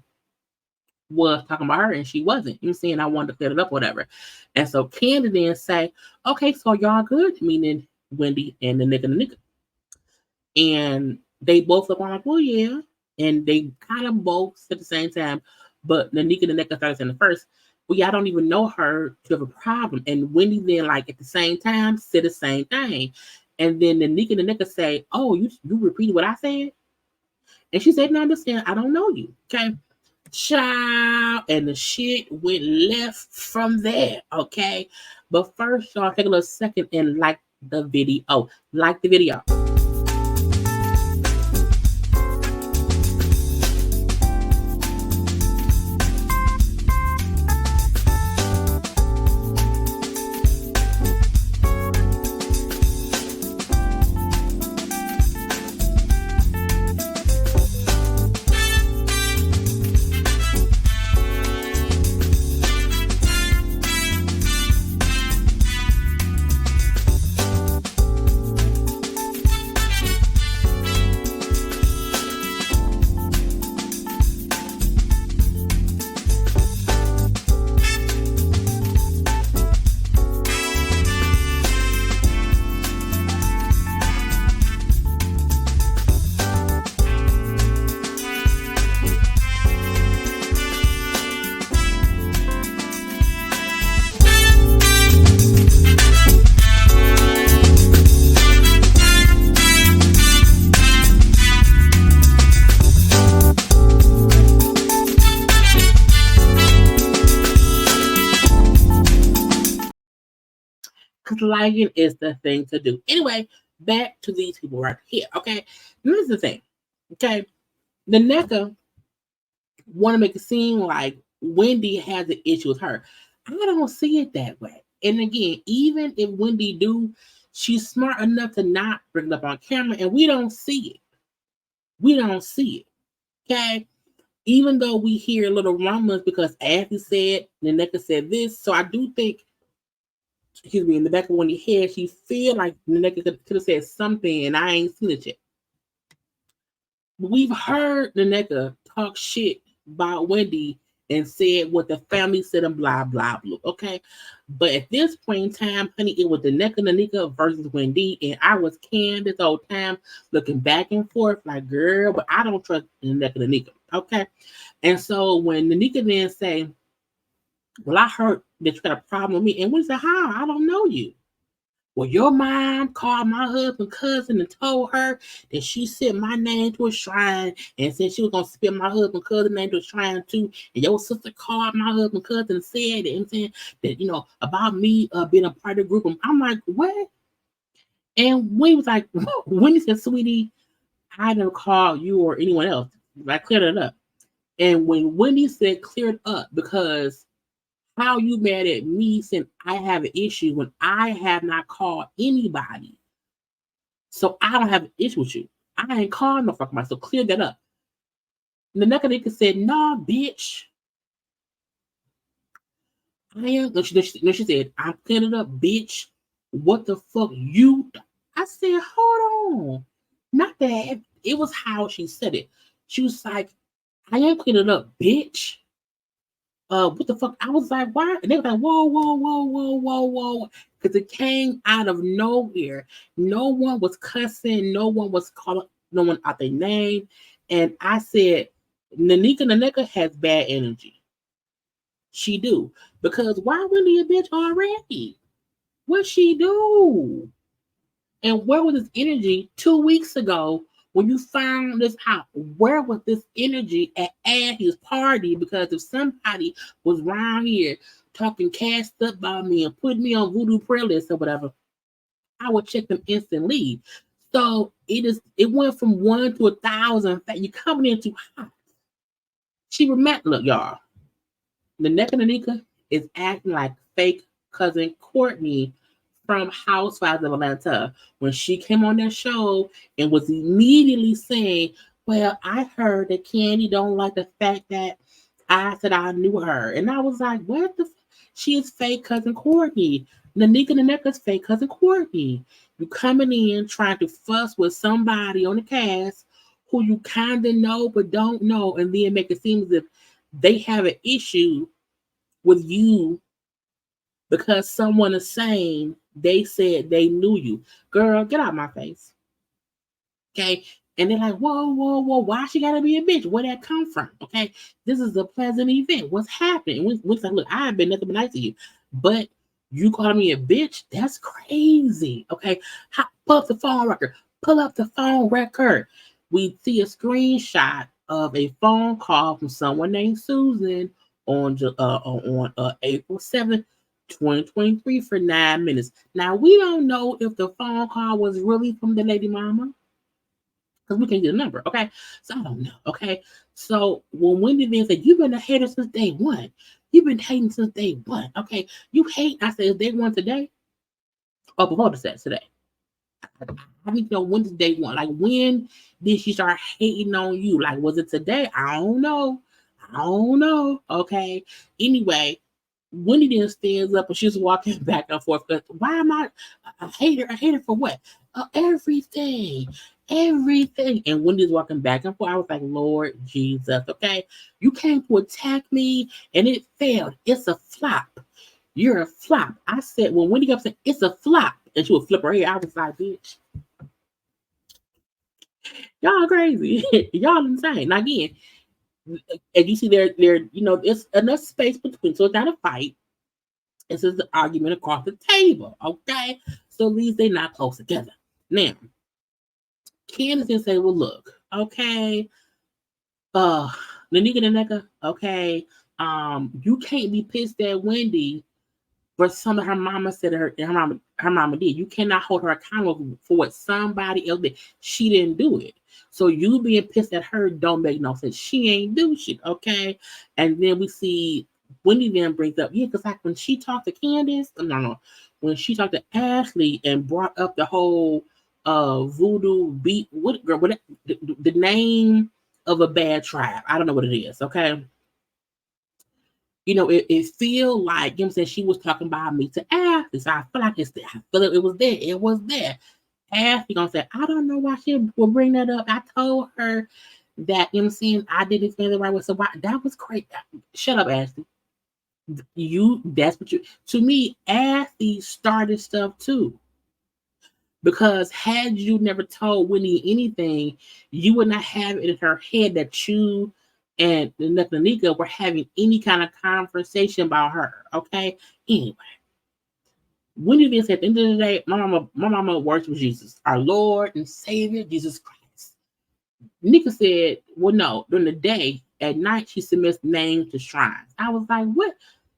was talking about her and she wasn't. You know what I'm saying? I wanted to clear it up, whatever. And so Candy then say, okay, so y'all good? Meaning Wendy and the Nneka. And they both look like, well, yeah. And they kind of both at the same time. But Nneka and Nneka started saying the first, well, yeah, I don't even know her to have a problem. And Wendy then, like, at the same time, said the same thing. And then the Nneka and Nneka say, oh, you repeated what I said? And she said, no, understand, I don't know you. Okay. Child, and the shit went left from there, okay? But first, y'all take a little second and like the video. Like the video. Because liking is the thing to do. Anyway, back to these people right here, okay? This is the thing, okay? The Nneka want to make it seem like Wendy has an issue with her. I don't see it that way. And again, even if Wendy do She's smart enough to not bring it up on camera, and we don't see it. We don't see it. Okay? Even though we hear little rumblings because Ashley said, Nneka said this, so I do think, excuse me, in the back of Wendy's head, she feel like Nneka could have said something, and I ain't seen it yet. We've heard Nneka talk shit about Wendy and said what the family said and blah, blah, blah. Okay. But at this point in time, honey, it was the Nneka versus Wendy. And I was Candiace the whole time looking back and forth like, girl, but I don't trust Nneka. Okay. And so when Nneka then say, well, I heard that you got a problem with me. And Wendy said, how? I don't know you. Well, your mom called my husband's cousin and told her that she sent my name to a shrine and said she was going to spit my husband's cousin's name to a shrine too. And your sister called my husband's cousin and said that, saying that, you know, about me being a part of the group. And I'm like, what? And Wendy was like, Wendy said, sweetie, I never called you or anyone else. I cleared it up. And when Wendy said cleared up, because how you mad at me since I have an issue when I have not called anybody? So I don't have an issue with you. I ain't called no fucking myself. So clear that up. The Nneka said, nah, bitch. I am. No, she said, I'm clearing it up, bitch. What the fuck you? I said, hold on. Not that. It was how she said it. She was like, I am clearing it up, bitch. What the fuck? I was like, why? And they were like, whoa. Because it came out of nowhere. No one was cussing. No one was calling no one out their name. And I said, Nneka has bad energy. She do. Because why Wendy a bitch already? What she do? And where was this energy 2 weeks ago when you found this out? Where was this energy at Ashley's party? Because if somebody was around here talking cast up about me and putting me on voodoo prayer list or whatever, I would check them instantly. So it went from 1 to 1,000. You coming in too hot. She remember, look, y'all. The Nneka is acting like fake cousin Courtney from Housewives of Atlanta when she came on that show and was immediately saying, well, I heard that Candy don't like the fact that I said I knew her. And I was like, what the she is fake cousin Courtney. Nneka's fake cousin Courtney. You coming in trying to fuss with somebody on the cast who you kind of know but don't know, and then make it seem as if they have an issue with you because someone is saying they said they knew you. Girl, get out of my face. Okay? And they're like, whoa, why she gotta be a bitch? Where that come from? Okay? This is a pleasant event. What's happening? We're like, look, I have been nothing but nice to you. But you calling me a bitch? That's crazy. Okay? Pull up the phone record. Pull up the phone record. We see a screenshot of a phone call from someone named Susan on April 7th, 2023 for 9 minutes. Now, we don't know if the phone call was really from the lady mama because we can't get a number, okay? So I don't know, okay? So when Wendy then said, you've been a hater since day one. You've been hating since day one, okay? You hate, I said, is day one today? Oh, before the set today. I need to know when is day one. Like, when did she start hating on you? Like, was it today? I don't know. Okay. Anyway, Wendy then stands up and she's walking back and forth. Why am I a hater? A hater for what? Everything. And Wendy's walking back and forth. I was like, Lord Jesus, okay? You came to attack me and it failed. It's a flop. You're a flop. I said, when Wendy kept saying, it's a flop, and she would flip her hair, I was like, bitch. Y'all crazy. Y'all insane. Now, again, as you see there, it's enough space between, so it's not a fight. It's just an argument across the table, okay? So at least they're not close together. Now, Candiace can say, well, look, okay, Nneka, okay, you can't be pissed at Wendy for something her mama said to her mama did. You cannot hold her accountable for what somebody else did. She didn't do it. So you being pissed at her don't make no sense. She ain't do shit, okay? And then we see Wendy then brings up, yeah, because like when she talked to Candiace, no, when she talked to Ashley and brought up the whole voodoo beat, what the name of a bad tribe. I don't know what it is, okay? It feel like, you know what I'm saying, she was talking about me to Ashley. So I feel like it's there. I feel like it was there. It was there. Ashley gonna say, I don't know why she will bring that up. I told her that, you know what I'm saying, I did explain the right way. So why that was crazy. Shut up, Ashley. That's what you, to me, Ashley started stuff too. Because had you never told Wendy anything, you would not have it in her head that you and Nneka were having any kind of conversation about her. Okay. Anyway, Wendy then said, at the end of the day, my mama worships Jesus, our Lord and Savior, Jesus Christ. Nneka said, well, no, during the day, at night, she submits names to shrines. I was like, what?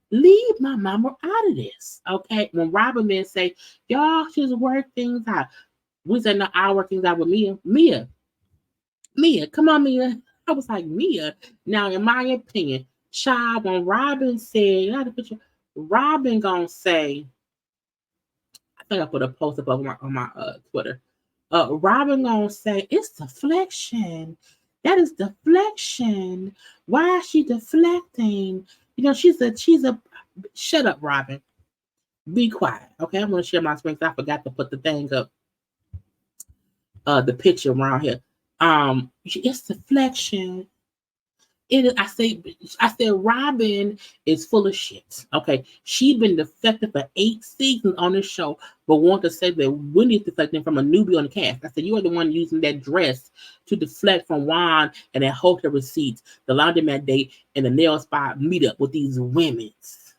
Leave my mama out of this. Okay. When Robyn then say, y'all should work things out. We said, no, I'll work things out with Mia. Mia, come on, Mia. I was like, Mia. Now, in my opinion, child, when Robyn said, I had a picture, Robyn gonna say, I think I put a post up on my Twitter. Robyn gonna say, it's deflection. That is deflection. Why is she deflecting? She's a shut up, Robyn. Be quiet. Okay, I'm gonna share my screen. I forgot to put the thing up, the picture around here. It's deflection. It is, I said Robyn is full of shit. Okay. She's been defective for 8 seasons on this show, but want to say that Wendy's deflecting from a newbie on the cast. I said, you are the one using that dress to deflect from Juan and that hotel receipts, the laundromat date, and the nail spot meetup with these women's.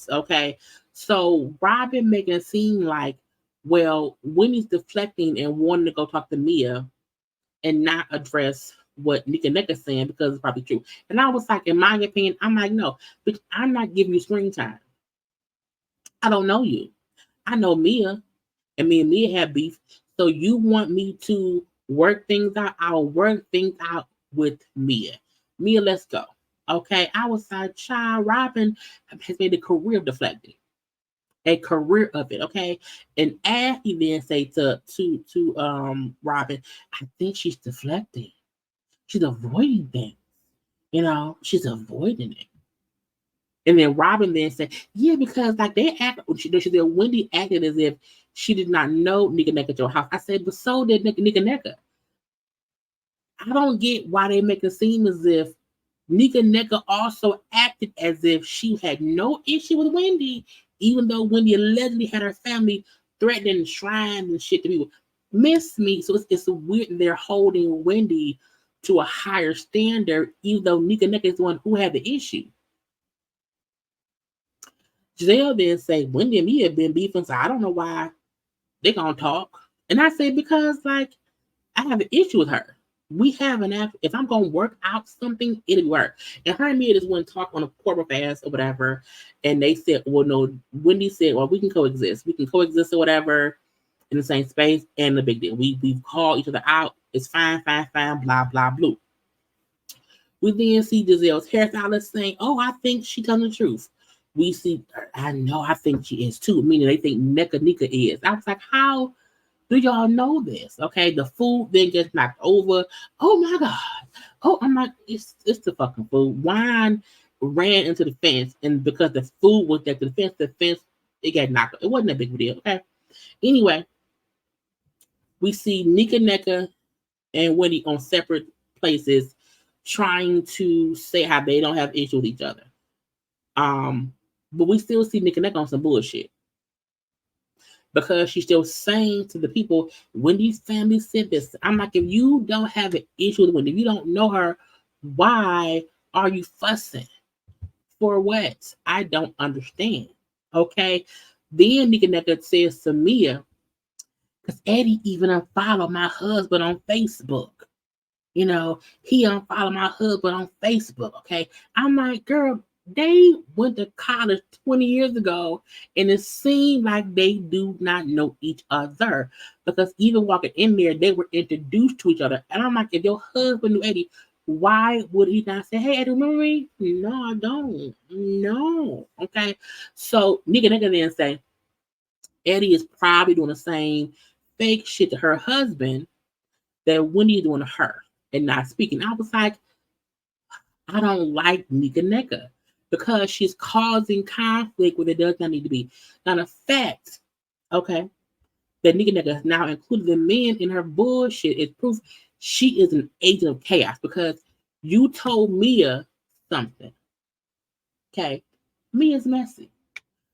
Okay. So Robyn making it seem like, well, Wendy's deflecting and wanting to go talk to Mia and not address what Nneka's saying because it's probably true. And I was like, in my opinion, I'm like, no, bitch, I'm not giving you screen time. I don't know you. I know Mia, and me and Mia have beef. So you want me to work things out? I'll work things out with Mia. Mia, let's go. Okay. I was like, child, Robyn has made a career of deflecting. A career of it, okay. And Ashley then say to Robyn, I think she's deflecting. She's avoiding things. She's avoiding it. And then Robyn then said, yeah, because like they act, she said Wendy acted as if she did not know Nneka at your house. I said, but so did Nneka. I don't get why they make it seem as if Nneka also acted as if she had no issue with Wendy, even though Wendy allegedly had her family threatening shrines and shit to people. Miss me. So it's weird they're holding Wendy to a higher standard, even though Nneka is the one who had the issue. Giselle then say, Wendy and me have been beefing, so I don't know why they're going to talk. And I say, because, like, I have an issue with her. We have if I'm going to work out something, it'll work. And her and me just went talk on a corporate fast or whatever. And they said, well, no, Wendy said, well, we can coexist. We can coexist or whatever in the same space. And the big deal. We've called each other out. It's fine, blah, blah, blue. We then see Giselle's hairstylist saying, oh, I think she's telling the truth. We see, I think she is too, meaning they think Nneka is. I was like, how do y'all know this? Okay, the food then gets knocked over. Oh my God. Oh, I'm like, it's the fucking food. Juan ran into the fence, and because the food was next to the fence, it got knocked. It wasn't a big deal. Okay. Anyway, we see Nneka and Wendy on separate places trying to say how they don't have issues with each other. But we still see Nneka on some bullshit. Because she's still saying to the people, Wendy's family said this. I'm like, if you don't have an issue with Wendy, if you don't know her, why are you fussing? For what? I don't understand. Okay. Then Nneka says to Mia, because Eddie even unfollowed my husband on Facebook. He unfollowed my husband on Facebook. Okay. I'm like, girl, they went to college 20 years ago, and it seemed like they do not know each other, because even walking in there, they were introduced to each other. And I'm like, if your husband knew Eddie, why would you unfollow him? Okay. Anyway, we then see Giselle hairstylist saying, oh, I think she is too, meaning they think Nneka is the one who had the issue. Giselle then say, Wendy and me have been beefing, so I don't know why they going to talk. And I say, because Why would he not say, hey, Eddie, remember me? No, I don't. No. Okay. So Nneka then say, Eddie is probably doing the same fake shit to her husband that Wendy is doing to her and not speaking. I was like, I don't like Nneka because she's causing conflict where there does not need to be. Now, the fact, okay, that Nneka has now included the men in her bullshit is proof she is an agent of chaos because you told Mia something. Okay, Mia's messy.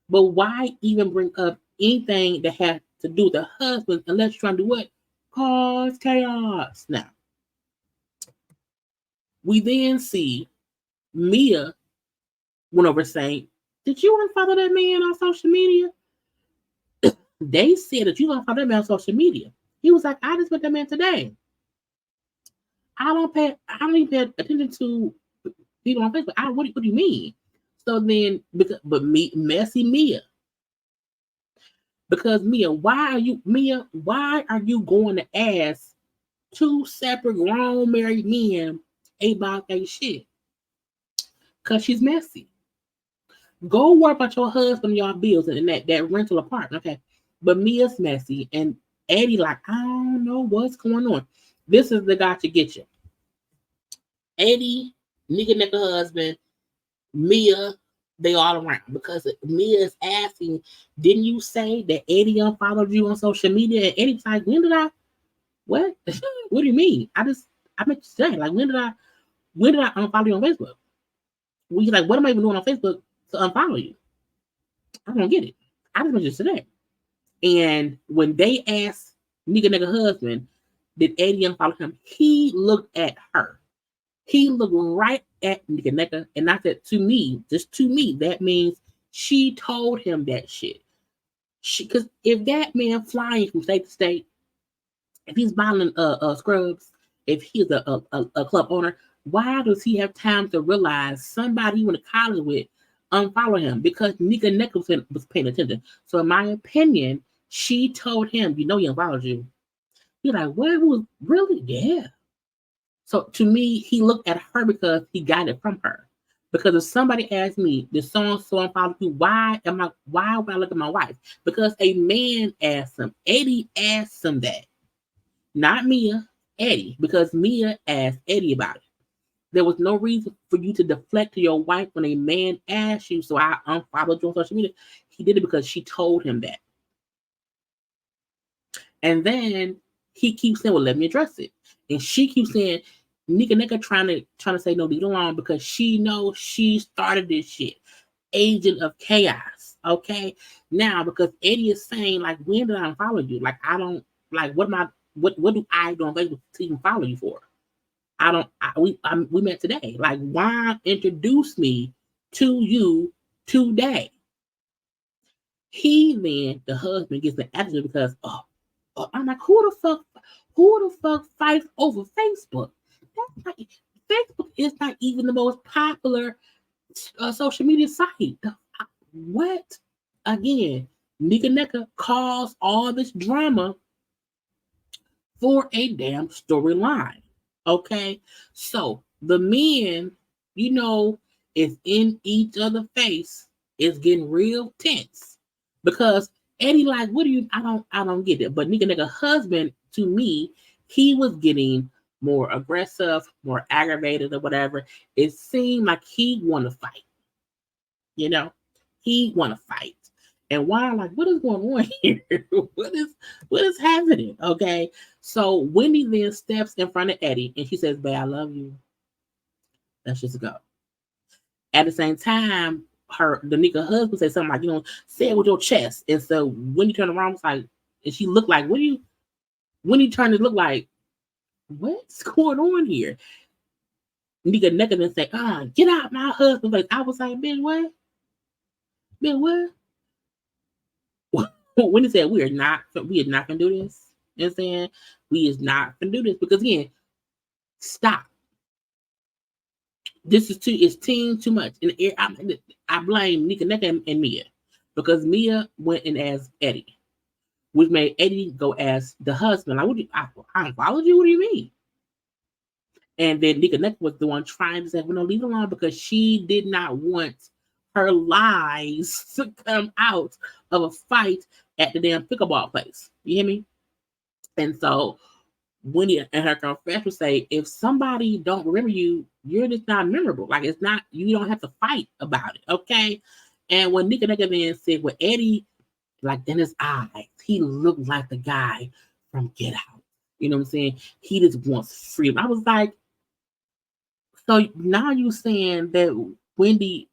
But why even bring up anything that has to do with the husband unless you're trying to do what? Cause chaos. Now, we then see Mia went over saying, did you unfollow that man on social media? They said that you unfollow that man on social media. He was like, I just met that man today. I don't even pay attention to people on Facebook. What do you mean? So then, messy Mia. Because Mia, why are you going to ask two separate grown married men about that shit? Because she's messy. Go work about your husband, y'all bills, and that rental apartment, okay? But Mia's messy, and Eddie like, I don't know what's going on. This is the guy to get you. Eddie, Nneka husband, Mia, they all around because Mia is asking, didn't you say that Eddie unfollowed you on social media? And Eddie's like, when did I? What? What do you mean? I meant to say, like, when did I unfollow you on Facebook? We like, what am I even doing on Facebook to unfollow you? I don't get it. I just meant to say. And when they asked Nneka husband, did Eddie unfollow him? He looked at her. He looked right at Nneka, and I said, to me, just to me, that means she told him that shit. Because if that man flying from state to state, if he's buying scrubs, if he's a club owner, why does he have time to realize somebody he went to college with unfollow him? Because Nneka was paying attention. So in my opinion, she told him, you know, he unfollowed you. You're like, what? Was really? Yeah. So to me, he looked at her because he got it from her. Because if somebody asked me, "Did so and so unfollow you?" Why would I look at my wife? Because a man asked him. Eddie asked him that, not Mia. Eddie, because Mia asked Eddie about it. There was no reason for you to deflect to your wife when a man asked you. So I unfollowed you on social media. He did it because she told him that. And then he keeps saying, well, let me address it. And she keeps saying, Nneka trying to say no, leave it alone because she knows she started this shit. Agent of chaos. Okay. Now, because Eddie is saying, like, when did I follow you? Like, I don't like what do I do on Facebook to even follow you for? We met today. Like, why introduce me to you today? He then, the husband, gets the attitude because I'm like, who the fuck fights over Facebook? Facebook is not even the most popular social media site. What? Again, Nneka caused all this drama for a damn storyline. Okay, so the men, you know, is in each other's face. It's getting real tense because Eddie, like, what do you? I don't get it. But Nneka husband, to me, he was getting more aggressive, more aggravated, or whatever. It seemed like he want to fight. You know, he want to fight. And why? Like, what is going on here? what is happening? Okay, so Wendy then steps in front of Eddie and she says, "Babe, I love you. Let's just go." At the same time, the Nneka husband said something like, say it with your chest. And so when he turned around, was like, and she looked like, when he turned to look like, what's going on here? Nneka then say, get out my husband face. I was like, bitch, what? Bitch, what? When he said we are not gonna do this, you know what I'm saying? We is not gonna do this because again, stop. This is it's too much. And I blame Nneka and Mia because Mia went and asked Eddie, which made Eddie go ask the husband, like, I followed you? What do you mean? And then Nneka was the one trying to say, well, no, leave it alone, because she did not want her lies to come out of a fight at the damn pickleball place. You hear me? And so Wendy and her confession say, if somebody don't remember you, you're just not memorable. Like, it's not, you don't have to fight about it, okay? And when Nneka then said, well, Eddie, like in his eyes, he looked like the guy from Get Out. You know what I'm saying? He just wants freedom. I was like, so now you saying that Wendy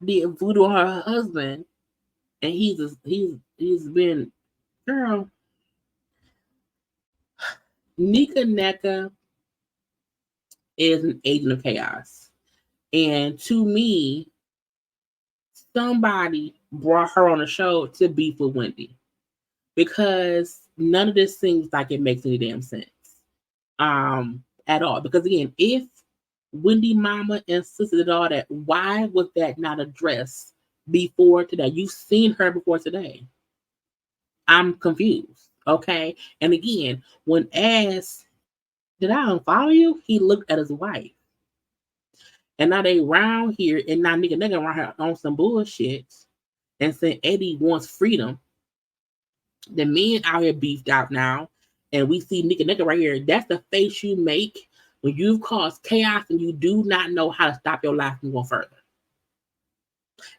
did voodoo on her husband, and he's been, girl, Nneka is an agent of chaos. And to me, somebody brought her on the show to beef with Wendy, because none of this seems like it makes any damn sense at all. Because again, if Wendy mama insisted all that, why was that not addressed before today? You've seen her before today. I'm confused. Okay. And again, when asked, did I unfollow you? He looked at his wife. And now they round here, and now nigga around here on some bullshit and saying Eddie wants freedom. The men out here beefed out now, and we see Nneka right here. That's the face you make when you've caused chaos and you do not know how to stop your life from going further.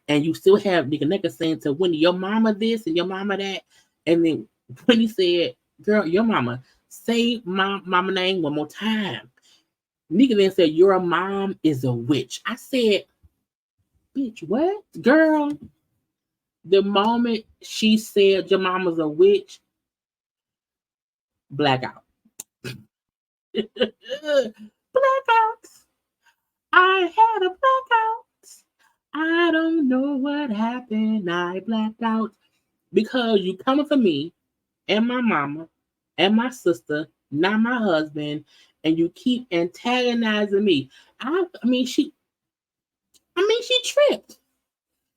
And you still have Nneka saying to Wendy, your mama this and your mama that. And then Wendy said, girl, your mama, say my mama name one more time. Nneka then said, your mom is a witch. I said, bitch, what? Girl, the moment she said your mama's a witch, blackout. Blackout. I had a blackout. I don't know what happened. I blacked out. Because you coming for me and my mama and my sister, not my husband, and you keep antagonizing me. I mean, she tripped.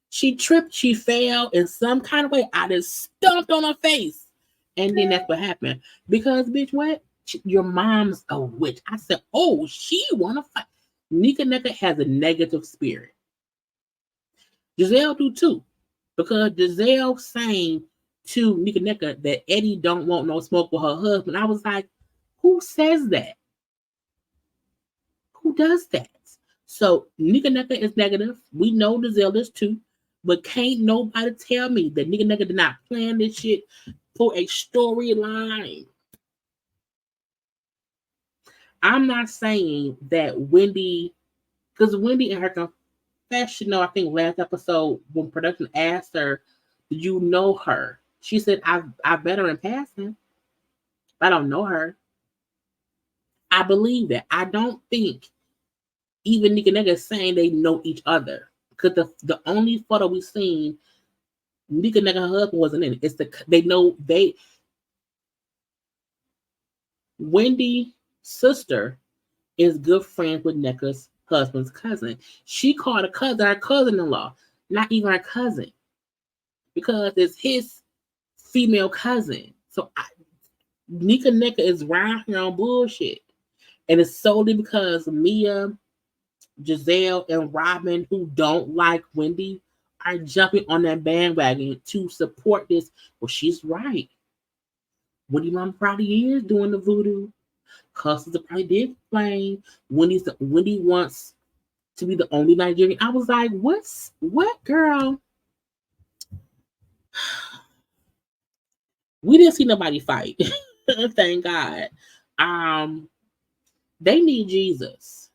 She tripped, she fell in some kind of way. I just stomped on her face. And then that's what happened. Because, bitch, what? Your mom's a witch. I said, oh, she wanna fight. Nneka has a negative spirit. Giselle do too. Because Giselle saying to Nneka that Eddie don't want no smoke with her husband. I was like, who says that? Who does that? So Nneka is negative. We know Giselle is too. But can't nobody tell me that Nneka did not plan this shit for a storyline. I'm not saying that Wendy, because Wendy in her confessional, I think last episode, when production asked her, did you know her? She said, I've met her in passing. I don't know her. I believe that. I don't think even Nneka is saying they know each other. Because the only photo we've seen, Nneka husband wasn't in it. It's Wendy's sister is good friends with Nneka's husband's cousin. She called a cousin her cousin-in-law, not even her cousin, because it's his female cousin. So Nneka is around here on bullshit, and it's solely because Mia, Giselle, and Robyn, who don't like Wendy, are jumping on that bandwagon to support this. Well, she's right. Wendy mom probably is doing the voodoo. Cousins probably did explain Wendy wants to be the only Nigerian. I was like, what girl? We didn't see nobody fight. Thank God. They need Jesus.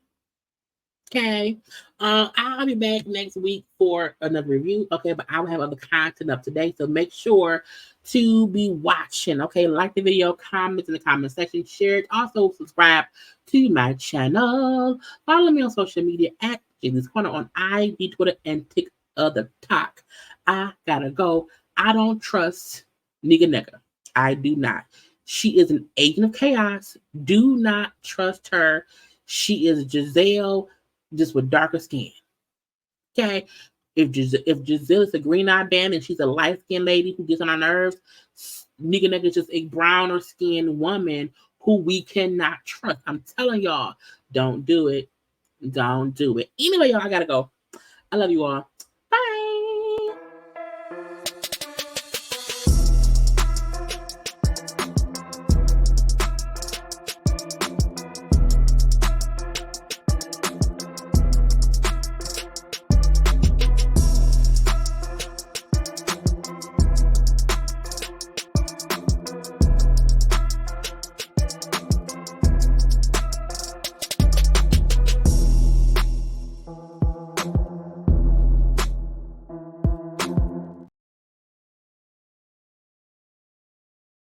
Okay. I'll be back next week for another review. Okay, but I will have other content up today. So make sure to be watching. Okay, like the video, comment in the comment section, share it. Also, subscribe to my channel. Follow me on social media at JayLeesCorner on IG, Twitter, and TikTok. I gotta go. I don't trust Nneka. I do not. She is an agent of chaos. Do not trust her. She is Giselle, just with darker skin. Okay? If Giselle is a green-eyed band and she's a light-skinned lady who gets on our nerves, Nneka is just a browner skinned woman who we cannot trust. I'm telling y'all, don't do it. Don't do it. Anyway, y'all, I gotta go. I love you all.